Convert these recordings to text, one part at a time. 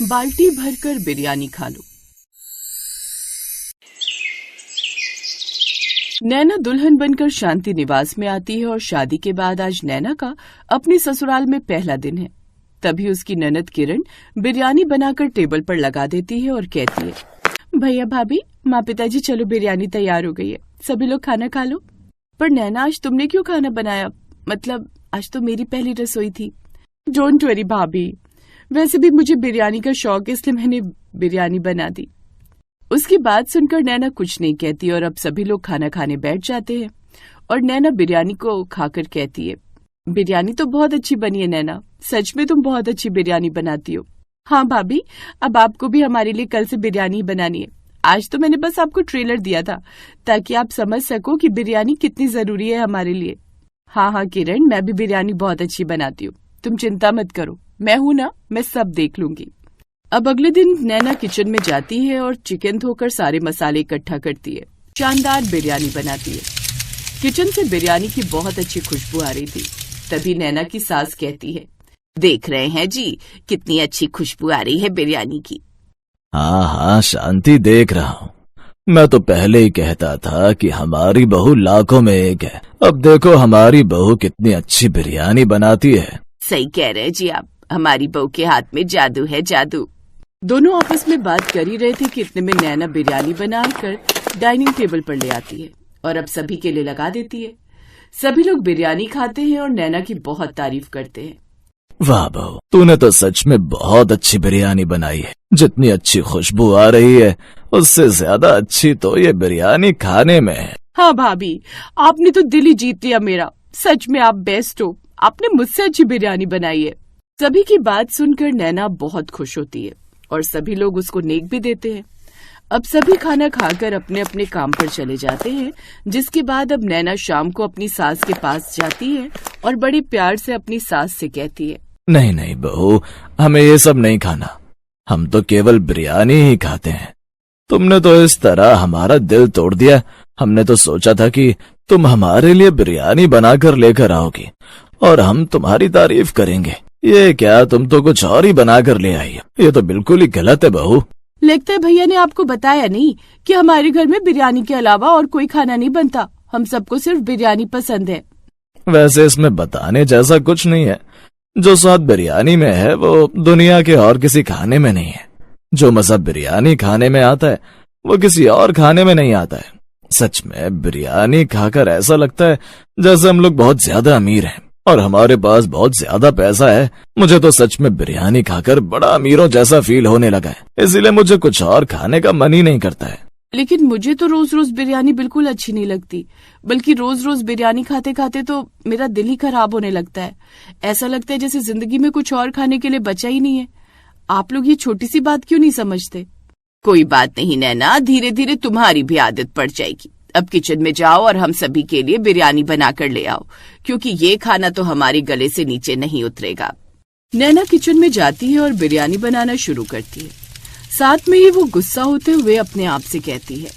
बाल्टी भरकर बिरयानी खा लो। नैना दुल्हन बनकर शांति निवास में आती है और शादी के बाद आज नैना का अपने ससुराल में पहला दिन है। तभी उसकी ननद किरण बिरयानी बनाकर टेबल पर लगा देती है और कहती है, भैया भाभी, माँ पिताजी, चलो बिरयानी तैयार हो गई है, सभी लोग खाना खा लो। पर नैना, आज तुमने क्यों खाना बनाया? मतलब आज तो मेरी पहली रसोई थी। डोंट वरी भाभी, वैसे भी मुझे बिरयानी का शौक है, इसलिए मैंने बिरयानी बना दी। उसकी बात सुनकर नैना कुछ नहीं कहती और अब सभी लोग खाना खाने बैठ जाते हैं और नैना बिरयानी को खाकर कहती है, बिरयानी तो बहुत अच्छी बनी है नैना, सच में तुम बहुत अच्छी बिरयानी बनाती हो। हाँ भाभी, अब आपको भी हमारे लिए कल से बिरयानी बनानी है। आज तो मैंने बस आपको ट्रेलर दिया था ताकि आप समझ सको कि बिरयानी कितनी जरूरी है हमारे लिए। हाँ किरण, मैं भी बिरयानी बहुत अच्छी बनाती हूँ, तुम चिंता मत करो, मैं हूँ ना, मैं सब देख लूंगी। अब अगले दिन नैना किचन में जाती है और चिकन धोकर सारे मसाले इकट्ठा करती है। शानदार बिरयानी बनाती है। किचन से बिरयानी की बहुत अच्छी खुशबू आ रही थी। तभी नैना की सास कहती है, देख रहे हैं जी, कितनी अच्छी खुशबू आ रही है बिरयानी की। हाँ शांति, देख रहा हूँ। मैं तो पहले ही कहता था कि हमारी बहू लाखों में एक है। अब देखो हमारी बहू कितनी अच्छी बिरयानी बनाती है। सही कह रहे हैं जी आप, हमारी बहू के हाथ में जादू है, जादू। दोनों आपस में बात कर ही रहे थे कि इतने में नैना बिरयानी बनाकर डाइनिंग टेबल पर ले आती है और अब सभी के लिए लगा देती है। सभी लोग बिरयानी खाते हैं और नैना की बहुत तारीफ करते हैं। वाह बहू, तूने तो सच में बहुत अच्छी बिरयानी बनाई है। जितनी अच्छी खुशबू आ रही है उससे ज्यादा अच्छी तो ये बिरयानी खाने में है। हाँ भाभी, आपने तो दिल ही जीत लिया मेरा, सच में आप बेस्ट हो, आपने मुझसे अच्छी बिरयानी बनाई है। सभी की बात सुनकर नैना बहुत खुश होती है और सभी लोग उसको नेक भी देते हैं। अब सभी खाना खाकर अपने अपने काम पर चले जाते हैं, जिसके बाद अब नैना शाम को अपनी सास के पास जाती है और बड़े प्यार से अपनी सास से कहती है, नहीं बहू, हमें ये सब नहीं खाना, हम तो केवल बिरयानी ही खाते हैं। तुमने तो इस तरह हमारा दिल तोड़ दिया। हमने तो सोचा था कि तुम हमारे लिए बिरयानी बनाकर लेकर आओगी और हम तुम्हारी तारीफ करेंगे। ये क्या, तुम तो कुछ और ही बनाकर ले आई हो। ये तो बिल्कुल ही गलत है बहू। लगता है भैया ने आपको बताया नहीं कि हमारे घर में बिरयानी के अलावा और कोई खाना नहीं बनता, हम सबको सिर्फ बिरयानी पसंद है। वैसे इसमें बताने जैसा कुछ नहीं है। जो स्वाद बिरयानी में है वो दुनिया के और किसी खाने में नहीं है। जो मजा बिरयानी खाने में आता है वो किसी और खाने में नहीं आता है। सच में बिरयानी खाकर ऐसा लगता है जैसे हम लोग बहुत ज्यादा अमीर हैं और हमारे पास बहुत ज्यादा पैसा है। मुझे तो सच में बिरयानी खाकर बड़ा अमीरों जैसा फील होने लगा है, इसीलिए मुझे कुछ और खाने का मन ही नहीं करता है। लेकिन मुझे तो रोज रोज बिरयानी बिल्कुल अच्छी नहीं लगती, बल्कि रोज रोज बिरयानी खाते खाते तो मेरा दिल ही खराब होने लगता है। ऐसा लगता है जैसे जिंदगी में कुछ और खाने के लिए बचा ही नहीं है। आप लोग ये छोटी सी बात क्यों नहीं समझते? कोई बात नहीं नैना, धीरे धीरे तुम्हारी भी आदत पड़ जाएगी। अब किचन में जाओ और हम सभी के लिए बिरयानी बनाकर ले आओ, क्योंकि ये खाना तो हमारे गले से नीचे नहीं उतरेगा। नैना किचन में जाती है और बिरयानी बनाना शुरू करती है। साथ में ही वो गुस्सा होते हुए अपने आप से कहती है,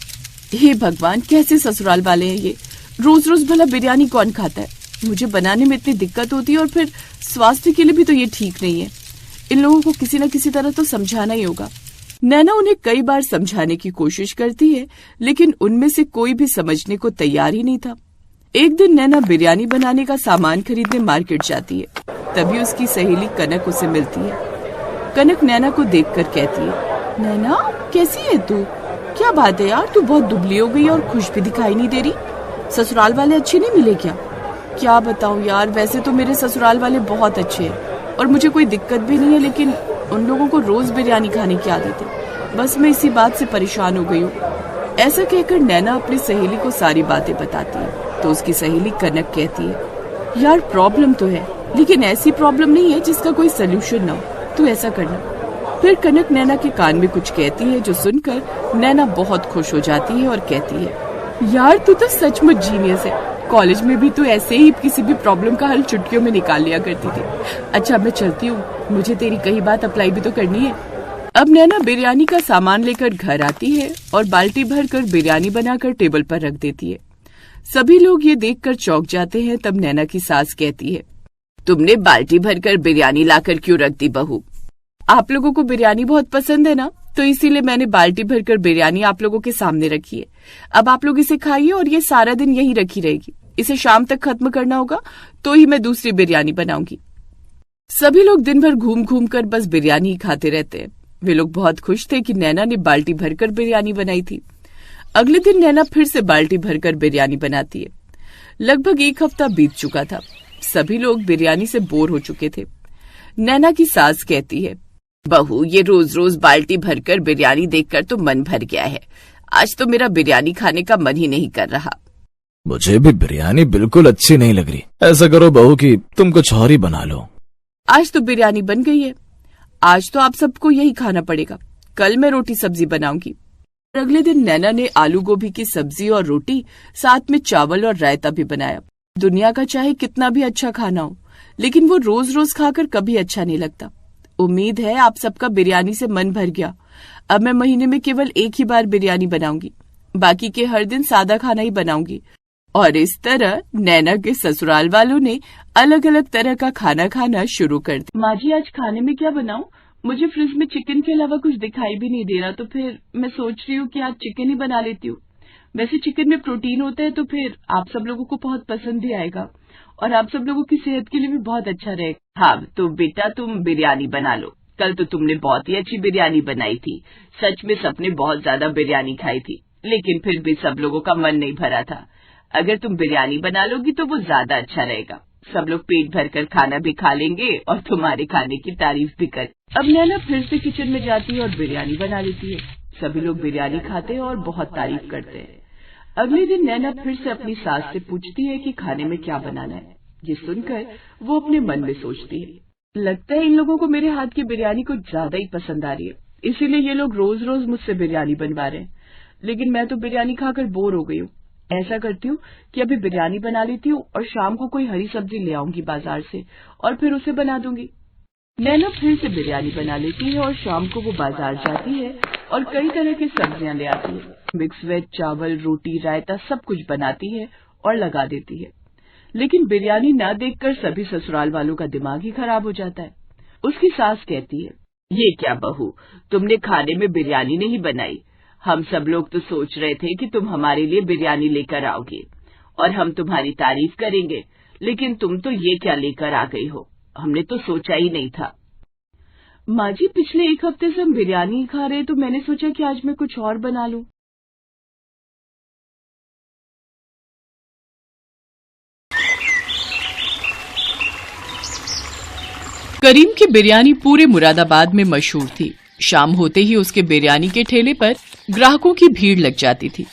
हे भगवान, कैसे ससुराल वाले हैं ये, रोज रोज भला बिरयानी कौन खाता है। मुझे बनाने में इतनी दिक्कत होती है और फिर स्वास्थ्य के लिए भी तो ये ठीक नहीं है। इन लोगों को किसी न किसी तरह तो समझाना ही होगा। नैना उन्हें कई बार समझाने की कोशिश करती है, लेकिन उनमें से कोई भी समझने को तैयार ही नहीं था। एक दिन नैना बिरयानी बनाने का सामान खरीदने मार्केट जाती है। तभी उसकी सहेली कनक उसे मिलती है। कनक नैना को देखकर कहती है, नैना कैसी है तू? क्या बात है यार, तू बहुत दुबली हो गई और खुश भी दिखाई नहीं दे रही। ससुराल वाले अच्छे नहीं मिले क्या? क्या बताऊं यार, वैसे तो मेरे ससुराल वाले बहुत अच्छे हैं और मुझे कोई दिक्कत भी नहीं है, लेकिन उन लोगों को रोज बिरयानी खाने की आदत है। बस मैं इसी बात से परेशान हो गई हूँ। ऐसा कहकर नैना अपनी सहेली को सारी बातें बताती है तो उसकी सहेली कनक कहती है, यार प्रॉब्लम तो है, लेकिन ऐसी प्रॉब्लम नहीं है जिसका कोई सोल्यूशन ना हो। तू ऐसा करना। फिर कनक नैना के कान में कुछ कहती है, जो सुनकर नैना बहुत खुश हो जाती है और कहती है, यार तू तो सचमुच जीनियस है। कॉलेज में भी तू ऐसे ही किसी भी प्रॉब्लम का हल चुटकियों में निकाल लिया करती थी। अच्छा मैं चलती हूँ, मुझे तेरी कही बात अप्लाई भी तो करनी है। अब नैना बिरयानी का सामान लेकर घर आती है और बाल्टी भरकर बिरयानी बनाकर टेबल पर रख देती है। सभी लोग ये देखकर चौंक जाते हैं। तब नैना की सास कहती है, तुमने बाल्टी भरकर बिरयानी लाकर क्यों रख दी बहू? आप लोगों को बिरयानी बहुत पसंद है ना, तो इसीलिए मैंने बाल्टी भरकर बिरयानी आप लोगों के सामने रखी है। अब आप लोग इसे खाइए और ये सारा दिन यहीं रखी रहेगी। इसे शाम तक खत्म करना होगा तो ही मैं दूसरी बिरयानी बनाऊंगी। सभी लोग दिन भर घूम घूम कर बस बिरयानी ही खाते रहते हैं। वे लोग बहुत खुश थे कि नैना ने बाल्टी भरकर बिरयानी बनाई थी। अगले दिन नैना फिर से बाल्टी भरकर बिरयानी बनाती है। लगभग 1 हफ्ता बीत चुका था। सभी लोग बिरयानी से बोर हो चुके थे। नैना की सास कहती है, बहू, ये रोज रोज बाल्टी भरकर बिरयानी देखकर तो मन भर गया है। आज तो मेरा बिरयानी खाने का मन ही नहीं कर रहा। मुझे भी बिरयानी बिल्कुल अच्छी नहीं लग रही। ऐसा करो बहू कि तुम कुछ और ही बना लो। आज तो बिरयानी बन गई है। आज तो आप सबको यही खाना पड़ेगा। कल मैं रोटी सब्जी बनाऊंगी। और अगले दिन नैना ने आलू गोभी की सब्जी और रोटी, साथ में चावल और रायता भी बनाया। दुनिया का चाहे कितना भी अच्छा खाना हो, लेकिन वो रोज रोज खाकर कभी अच्छा नहीं लगता। उम्मीद है आप सबका बिरयानी से मन भर गया। अब मैं महीने में केवल एक ही बार बिरयानी बनाऊंगी, बाकी के हर दिन सादा खाना ही बनाऊंगी। और इस तरह नैना के ससुराल वालों ने अलग अलग तरह का खाना खाना शुरू कर दिया। माँ जी, आज खाने में क्या बनाऊं? मुझे फ्रिज में चिकन के अलावा कुछ दिखाई भी नहीं दे रहा, तो फिर मैं सोच रही हूँ कि आज चिकन ही बना लेती हूँ। वैसे चिकन में प्रोटीन होता है, तो फिर आप सब लोगों को बहुत पसंद भी आएगा और आप सब लोगों की सेहत के लिए भी बहुत अच्छा रहेगा। हाँ, तो बेटा तुम बिरयानी बना लो। कल तो तुमने बहुत ही अच्छी बिरयानी बनाई थी। सच में सबने बहुत ज्यादा बिरयानी खाई थी, लेकिन फिर भी सब लोगों का मन नहीं भरा था। अगर तुम बिरयानी बना लोगी तो वो ज्यादा अच्छा रहेगा। सब लोग पेट भरकर खाना भी खा लेंगे और तुम्हारे खाने की तारीफ भी कर। अब नैना फिर से किचन में जाती है और बिरयानी बना लेती है। सभी लोग बिरयानी खाते हैं और बहुत तारीफ करते हैं। अगले दिन नैना फिर से अपनी सास से पूछती है कि खाने में क्या बनाना है। ये सुनकर वो अपने मन में सोचती है, लगता है इन लोगों को मेरे हाथ की बिरयानी कुछ ज्यादा ही पसंद आ रही है, इसीलिए ये लोग रोज रोज मुझसे बिरयानी बनवा रहे हैं। लेकिन मैं तो बिरयानी खाकर बोर हो गई हूँ। ऐसा करती हूँ कि अभी बिरयानी बना लेती हूँ और शाम को कोई हरी सब्जी ले आऊंगी बाजार से और फिर उसे बना दूंगी। नैना फिर से बिरयानी बना लेती है और शाम को वो बाजार जाती है और कई तरह की सब्जियां ले आती है। मिक्स वेज, चावल, रोटी, रायता सब कुछ बनाती है और लगा देती है। लेकिन बिरयानी ना देखकर सभी ससुराल वालों का दिमाग ही खराब हो जाता है। उसकी सास कहती है, ये क्या बहू, तुमने खाने में बिरयानी नहीं बनाई। हम सब लोग तो सोच रहे थे कि तुम हमारे लिए बिरयानी लेकर आओगे और हम तुम्हारी तारीफ करेंगे, लेकिन तुम तो ये क्या लेकर आ गई हो, हमने तो सोचा ही नहीं था। माँ जी, पिछले 1 हफ्ते से हम बिरयानी खा रहे, तो मैंने सोचा कि आज मैं कुछ और बना लूं। करीम की बिरयानी पूरे मुरादाबाद में मशहूर थी। शाम होते ही उसके बिरयानी के ठेले पर ग्राहकों की भीड़ लग जाती थी।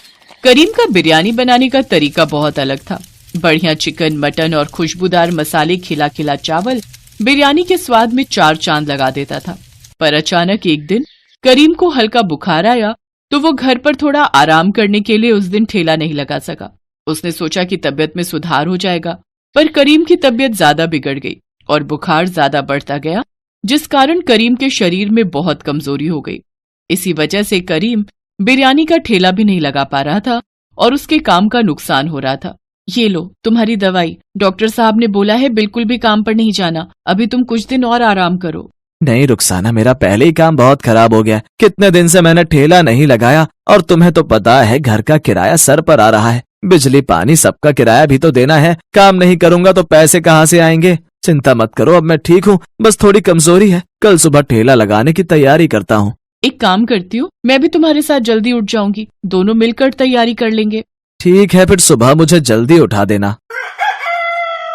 करीम का बिरयानी बनाने का तरीका बहुत अलग था। बढ़िया चिकन, मटन और खुशबूदार मसाले, खिला खिला चावल बिरयानी के स्वाद में 4 चांद लगा देता था। पर अचानक एक दिन करीम को हल्का बुखार आया, तो वो घर पर थोड़ा आराम करने के लिए उस दिन ठेला नहीं लगा सका। उसने सोचा कि तबीयत में सुधार हो जाएगा, पर करीम की तबीयत ज्यादा बिगड़ गई और बुखार ज्यादा बढ़ता गया, जिस कारण करीम के शरीर में बहुत कमजोरी हो गई। इसी वजह से करीम बिरयानी का ठेला भी नहीं लगा पा रहा था और उसके काम का नुकसान हो रहा था। ये लो तुम्हारी दवाई, डॉक्टर साहब ने बोला है बिल्कुल भी काम पर नहीं जाना, अभी तुम कुछ दिन और आराम करो। नहीं रुखसाना, मेरा पहले ही काम बहुत खराब हो गया। कितने दिन से मैंने ठेला नहीं लगाया और तुम्हें तो पता है घर का किराया सर पर आ रहा है। बिजली पानी सबका किराया भी तो देना है। काम नहीं करूंगा तो पैसे कहाँ से आएंगे। चिंता मत करो, अब मैं ठीक हूँ, बस थोड़ी कमजोरी है। कल सुबह ठेला लगाने की तैयारी करता हूँ। एक काम करती हूँ, मैं भी तुम्हारे साथ जल्दी उठ जाऊंगी, दोनों मिलकर तैयारी कर लेंगे। ठीक है, फिर सुबह मुझे जल्दी उठा देना।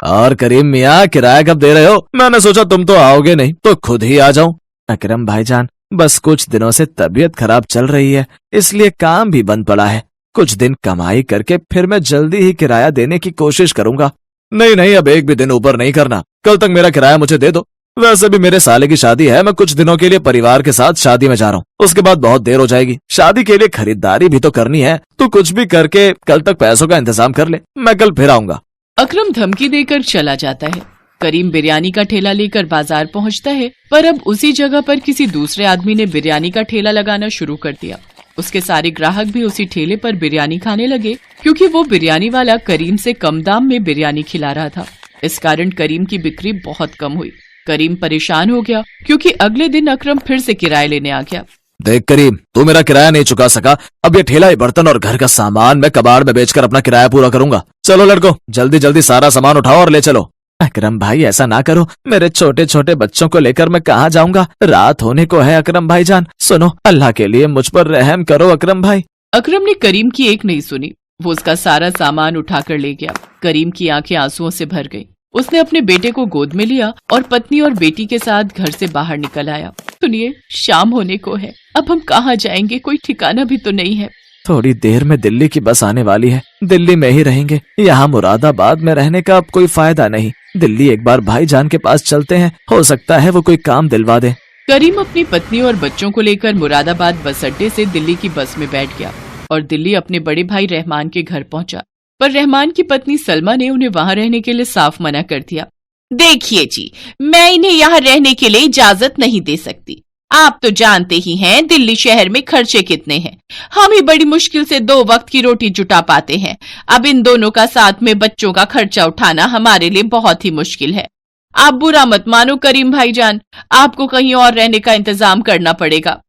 और करीम मियाँ, किराया कब दे रहे हो? मैंने सोचा तुम तो आओगे नहीं, तो खुद ही आ जाऊं। अकरम भाईजान, बस कुछ दिनों से तबीयत खराब चल रही है, इसलिए काम भी बंद पड़ा है। कुछ दिन कमाई करके फिर मैं जल्दी ही किराया देने की कोशिश करूंगा। नहीं नहीं, अब एक भी दिन ऊपर नहीं करना। कल तक मेरा किराया मुझे दे दो। वैसे भी मेरे साले की शादी है, मैं कुछ दिनों के लिए परिवार के साथ शादी में जा रहा हूँ, उसके बाद बहुत देर हो जाएगी। शादी के लिए खरीदारी भी तो करनी है। तू कुछ भी करके कल तक पैसों का इंतजाम कर ले, मैं कल फिर आऊंगा। अकरम धमकी देकर चला जाता है। करीम बिरयानी का ठेला लेकर बाजार पहुंचता है, पर अब उसी जगह पर किसी दूसरे आदमी ने बिरयानी का ठेला लगाना शुरू कर दिया। उसके सारे ग्राहक भी उसी ठेले पर बिरयानी खाने लगे, क्योंकि वो बिरयानी वाला करीम से कम दाम में बिरयानी खिला रहा था। इस कारण करीम की बिक्री बहुत कम हुई। करीम परेशान हो गया क्योंकि अगले दिन अकरम फिर से किराया लेने आ गया। देख करीम, तू मेरा किराया नहीं चुका सका, अब ये ठेला, ये बर्तन और घर का सामान मैं कबाड़ में बेचकर अपना किराया पूरा करूंगा। चलो लड़को, जल्दी जल्दी सारा सामान उठाओ और ले चलो। अकरम भाई ऐसा ना करो, मेरे छोटे छोटे बच्चों को लेकर मैं कहाँ जाऊंगा, रात होने को है। अकरम भाई जान सुनो, अल्लाह के लिए मुझ पर रहम करो अकरम भाई। अकरम ने करीम की एक नहीं सुनी, वो उसका सारा सामान उठाकर ले गया। करीम की आंखें आंसुओं से भर गई। उसने अपने बेटे को गोद में लिया और पत्नी और बेटी के साथ घर से बाहर निकल आया। सुनिए, शाम होने को है, अब हम कहाँ जाएंगे, कोई ठिकाना भी तो नहीं है। थोड़ी देर में दिल्ली की बस आने वाली है, दिल्ली में ही रहेंगे, यहाँ मुरादाबाद में रहने का अब कोई फायदा नहीं। दिल्ली एक बार भाईजान के पास चलते हैं, हो सकता है वो कोई काम दिलवा दे। करीम अपनी पत्नी और बच्चों को लेकर मुरादाबाद बस अड्डे से दिल्ली की बस में बैठ गया और दिल्ली अपने बड़े भाई रहमान के घर पहुंचा। पर रहमान की पत्नी सलमा ने उन्हें वहां रहने के लिए साफ मना कर दिया। देखिए जी, मैं इन्हें यहाँ रहने के लिए इजाजत नहीं दे सकती। आप तो जानते ही हैं दिल्ली शहर में खर्चे कितने हैं। हम ही बड़ी मुश्किल से 2 वक्त की रोटी जुटा पाते हैं। अब इन दोनों का साथ में बच्चों का खर्चा उठाना हमारे लिए बहुत ही मुश्किल है। आप बुरा मत मानो करीम भाईजान, आपको कहीं और रहने का इंतजाम करना पड़ेगा।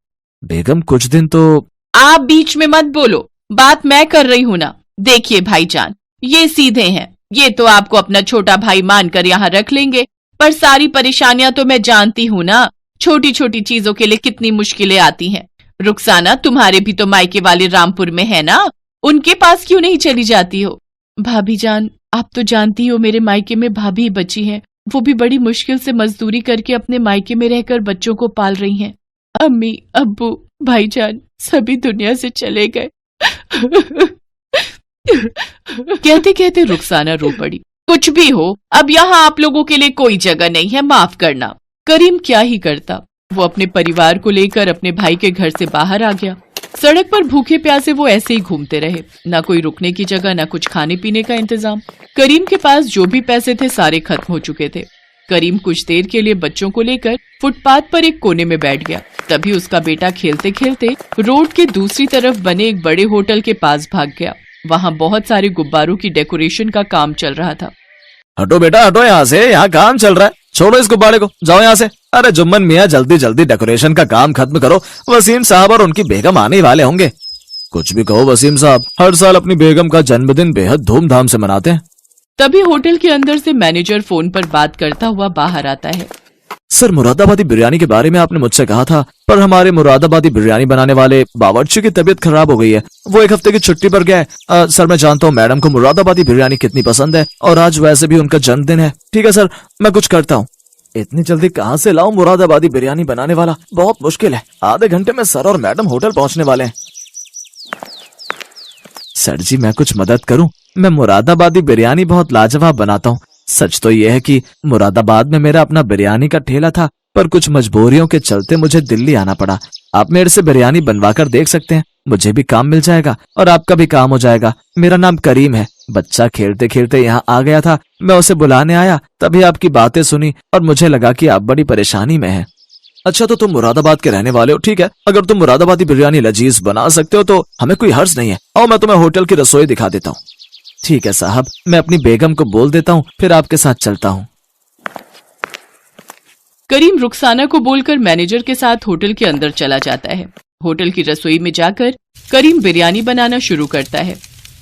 बेगम कुछ दिन तो। आप बीच में मत बोलो, बात मैं कर रही हूँ ना। देखिए भाईजान, ये सीधे हैं, ये तो आपको अपना छोटा भाई मानकर यहाँ रख लेंगे, पर सारी परेशानियां तो मैं जानती हूँ ना। छोटी छोटी चीजों के लिए कितनी मुश्किलें आती हैं। रुखसाना, तुम्हारे भी तो मायके वाले रामपुर में है ना, उनके पास क्यों नहीं चली जाती हो? भाभी जान, आप तो जानती हो मेरे मायके में भाभी बची हैं, वो भी बड़ी मुश्किल से मजदूरी करके अपने मायके में रहकर बच्चों को पाल रही हैं। अम्मी, अब्बू, भाईजान सभी दुनिया से चले गए। कहते कहते रुखसाना रो पड़ी। कुछ भी हो, अब यहाँ आप लोगों के लिए कोई जगह नहीं है, माफ करना। करीम क्या ही करता, वो अपने परिवार को लेकर अपने भाई के घर से बाहर आ गया। सड़क पर भूखे प्यासे वो ऐसे ही घूमते रहे, ना कोई रुकने की जगह, ना कुछ खाने पीने का इंतजाम। करीम के पास जो भी पैसे थे सारे खत्म हो चुके थे। करीम कुछ देर के लिए बच्चों को लेकर फुटपाथ पर एक कोने में बैठ गया। तभी उसका बेटा खेलते खेलते रोड के दूसरी तरफ बने एक बड़े होटल के पास भाग गया। वहाँ बहुत सारे गुब्बारों की डेकोरेशन का काम चल रहा था। हटो बेटा हटो यहाँ से, यहाँ काम चल रहा है, छोड़ो इस गुब्बारे को, जाओ यहाँ से। अरे जुम्मन मियाँ, जल्दी जल्दी डेकोरेशन का काम खत्म करो, वसीम साहब और उनकी बेगम आने वाले होंगे। कुछ भी कहो वसीम साहब, हर साल अपनी बेगम का जन्मदिन बेहद धूमधाम से मनाते हैं। तभी होटल के अंदर से मैनेजर फोन पर बात करता हुआ बाहर आता है। सर, मुरादाबादी बिरयानी के बारे में आपने मुझसे कहा था, पर हमारे मुरादाबादी बिरयानी बनाने वाले बावर्ची की तबीयत खराब हो गई है, वो 1 हफ्ते की छुट्टी पर गया है। सर, मैं जानता हूँ मैडम को मुरादाबादी बिरयानी कितनी पसंद है, और आज वैसे भी उनका जन्मदिन है। ठीक है सर, मैं कुछ करता हूँ। इतनी जल्दी कहाँ से लाऊं मुरादाबादी बिरयानी बनाने वाला, बहुत मुश्किल है। आधे घंटे में सर और मैडम होटल पहुँचने वाले हैं। सर जी, मैं कुछ मदद करूं? मैं मुरादाबादी बिरयानी बहुत लाजवाब बनाता हूँ। सच तो यह है कि मुरादाबाद में मेरा अपना बिरयानी का ठेला था, पर कुछ मजबूरियों के चलते मुझे दिल्ली आना पड़ा। आप मेरे से बिरयानी बनवा कर देख सकते हैं, मुझे भी काम मिल जाएगा और आपका भी काम हो जाएगा। मेरा नाम करीम है। बच्चा खेलते खेलते यहाँ आ गया था, मैं उसे बुलाने आया, तभी आपकी बातें सुनी और मुझे लगा कि आप बड़ी परेशानी में हैं। अच्छा, तो तुम मुरादाबाद के रहने वाले हो, ठीक है। अगर तुम मुरादाबादी बिरयानी लजीज बना सकते हो तो हमें कोई हर्ज नहीं है। आओ, मैं तुम्हें होटल की रसोई दिखा देता हूँ। ठीक है साहब, मैं अपनी बेगम को बोल देता हूँ, फिर आपके साथ चलता हूँ। करीम रुखसाना को बोलकर मैनेजर के साथ होटल के अंदर चला जाता है। होटल की रसोई में जाकर करीम बिरयानी बनाना शुरू करता है।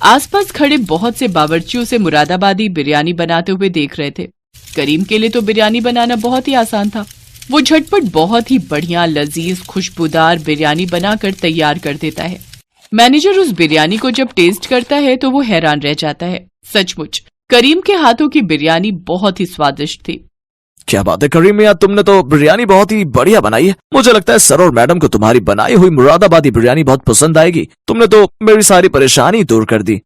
आसपास खड़े बहुत से बावर्चियों से मुरादाबादी बिरयानी बनाते हुए देख रहे थे। करीम के लिए तो बिरयानी बनाना बहुत ही आसान था। वो झटपट बहुत ही बढ़िया, लजीज, खुशबूदार बिरयानी बनाकर तैयार कर देता है। मैनेजर उस बिरयानी को जब टेस्ट करता है तो वो हैरान रह जाता है। सचमुच करीम के हाथों की बिरयानी बहुत ही स्वादिष्ट थी। क्या बात है करीम मियां, तुमने तो बिरयानी बहुत ही बढ़िया बनाई है। मुझे लगता है सर और मैडम को तुम्हारी बनाई हुई मुरादाबादी बिरयानी बहुत पसंद आएगी। तुमने तो मेरी सारी परेशानी दूर कर दी।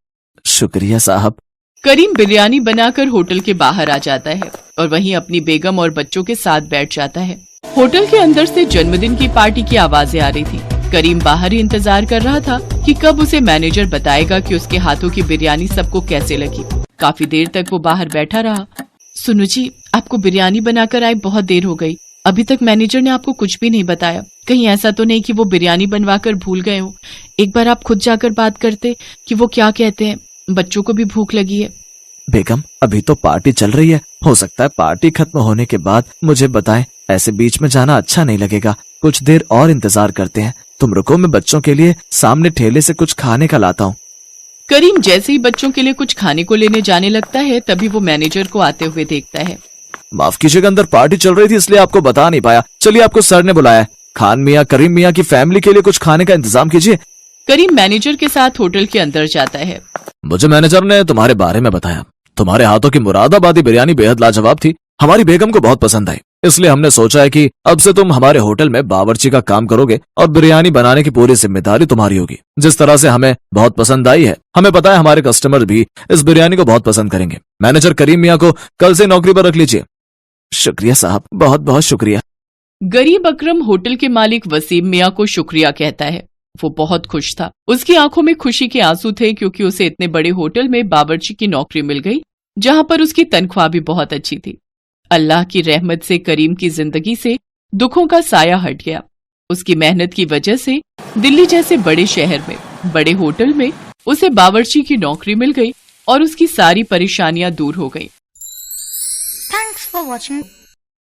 शुक्रिया साहब। करीम बिरयानी बनाकर होटल के बाहर आ जाता है और वहीं अपनी बेगम और बच्चों के साथ बैठ जाता है। होटल के अंदर से जन्मदिन की पार्टी की आवाजें आ रही थी। करीम बाहर ही इंतजार कर रहा था कि कब उसे मैनेजर बताएगा कि उसके हाथों की बिरयानी सबको कैसे लगी। काफी देर तक वो बाहर बैठा रहा। सुनो जी, आपको बिरयानी बनाकर आए बहुत देर हो गई, अभी तक मैनेजर ने आपको कुछ भी नहीं बताया। कहीं ऐसा तो नहीं कि वो बिरयानी बनवाकर भूल गए हो? एक बार आप खुद जाकर बात करते कि वो क्या कहते हैं, बच्चों को भी भूख लगी है। बेगम, अभी तो पार्टी चल रही है, हो सकता है पार्टी खत्म होने के बाद मुझे बताएं। ऐसे बीच में जाना अच्छा नहीं लगेगा। कुछ देर और इंतजार करते हैं। तुम रुको, मैं बच्चों के लिए सामने ठेले से कुछ खाने का लाता हूँ। करीम जैसे ही बच्चों के लिए कुछ खाने को लेने जाने लगता है, तभी वो मैनेजर को आते हुए देखता है। माफ कीजिएगा, अंदर पार्टी चल रही थी इसलिए आपको बता नहीं पाया। चलिए, आपको सर ने बुलाया है। खान मियाँ, करीम मियाँ की फैमिली के लिए कुछ खाने का इंतजाम कीजिए। करीम मैनेजर के साथ होटल के अंदर जाता है। मुझे मैनेजर ने तुम्हारे बारे में बताया। तुम्हारे हाथों की मुरादाबादी बिरयानी बेहद लाजवाब थी, हमारी बेगम को बहुत पसंद आई। इसलिए हमने सोचा है कि अब से तुम हमारे होटल में बावर्ची का काम करोगे और बिरयानी बनाने की पूरी जिम्मेदारी तुम्हारी होगी। जिस तरह से हमें बहुत पसंद आई है, हमें पता है हमारे कस्टमर भी इस बिरयानी को बहुत पसंद करेंगे। मैनेजर करीम मियाँ को कल से नौकरी पर रख लीजिए। शुक्रिया साहब, बहुत बहुत शुक्रिया। गरीब अकरम होटल के मालिक वसीम मियाँ को शुक्रिया कहता है। वो बहुत खुश था। उसकी आंखों में खुशी के आंसू थे, क्योंकि उसे इतने बड़े होटल में बावर्ची की नौकरी मिल गई, जहां पर उसकी तनख्वाह भी बहुत अच्छी थी। अल्लाह की रहमत से करीम की जिंदगी से दुखों का साया हट गया। उसकी मेहनत की वजह से दिल्ली जैसे बड़े शहर में, बड़े होटल में उसे बावर्ची की नौकरी मिल गई और उसकी सारी परेशानियां दूर हो गई। Thanks for watching.